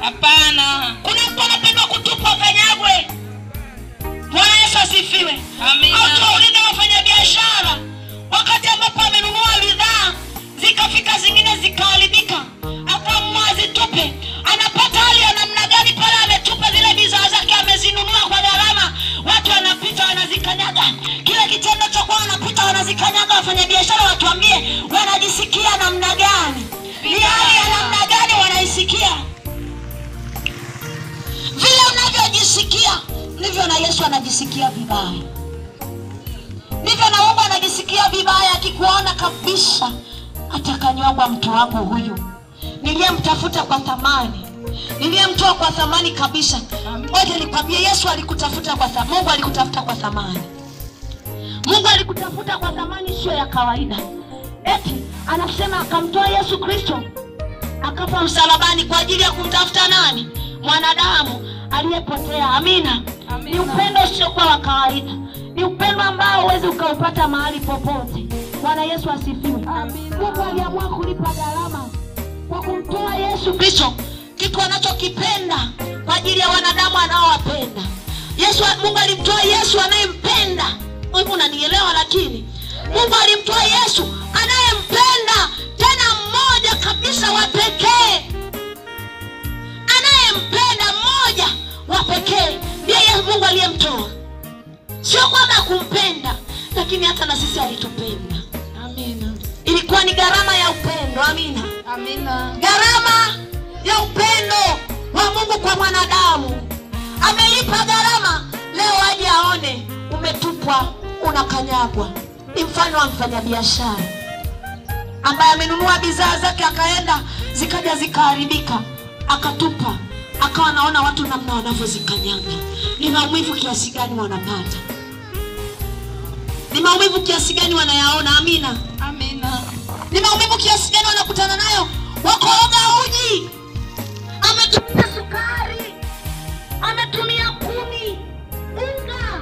Hapana. Kuna mtu anapenda kutupwa kanyagwe. Bwana Yesu asifiwe. Amina. Au tuulize wafanyabiashara wakati ambapo amenunua bidhaa zikafika zingine zikaharibika, akaamua zitupe, anapata hali ya namna gani pale ametupa zile bidhaa zake amezinunua kwa gharama? Watu wanapita wanazikanyaga. Kile kitendo cha kwa wanapita wanazikanyaga, wafanyabiashara watuambie wanajisikia namna gani? Ni hali ya namna gani wanaisikia? Vile unavyojisikia ndivyo na Yesu anajisikia vibaya. Ndivyo na Mungu anajisikia vibaya akikuona kabisa, atakanyongwa mtu wangu huyu niliyemtafuta kwa thamani, niliyemtoa kwa thamani kabisa. Ngoja nikwambie, Yesu alikutafuta kwa thamani. Mungu alikutafuta kwa thamani. Mungu alikutafuta kwa thamani sio ya kawaida. Eti anasema akamtoa Yesu Kristo akafa msalabani kwa ajili ya kumtafuta nani? Mwanadamu aliyepotea. Amina. Ni upendo sio kwa kawaida. Ni upendo ambao huwezi ukaupata mahali popote. Bwana Yesu asifiwe. Mungu aliamua kulipa gharama kwa kumtoa Yesu Kristo, kitu anachokipenda kwa ajili ya wanadamu anaowapenda. Mungu alimtoa Yesu anayempenda. Wewe unanielewa? Lakini Mungu alimtoa Yesu anayempenda, tena mmoja kabisa wa pekee. Anayempenda mmoja wa pekee ndiye Mungu aliyemtoa. Sio kwamba kumpenda, lakini hata na sisi alitupenda. Amina. Ilikuwa ni gharama ya upendo. Amina. Amina. Gharama ya upendo wa Mungu kwa mwanadamu. Amelipa gharama. Leo aje aone umetupwa, unakanyagwa. Ni mfano wa mfanyabiashara ambaye amenunua bidhaa zake akaenda zikaja zikaharibika, akatupa, akawa naona watu namna wanavyozikanyaga. Ni maumivu kiasi gani wanapata? Ni maumivu kiasi gani wanayaona? Amina. Amina. Ni maumivu kiasi gani wanakutana nayo? Wakoroga uji, ametumia sukari, ametumia kuni, unga,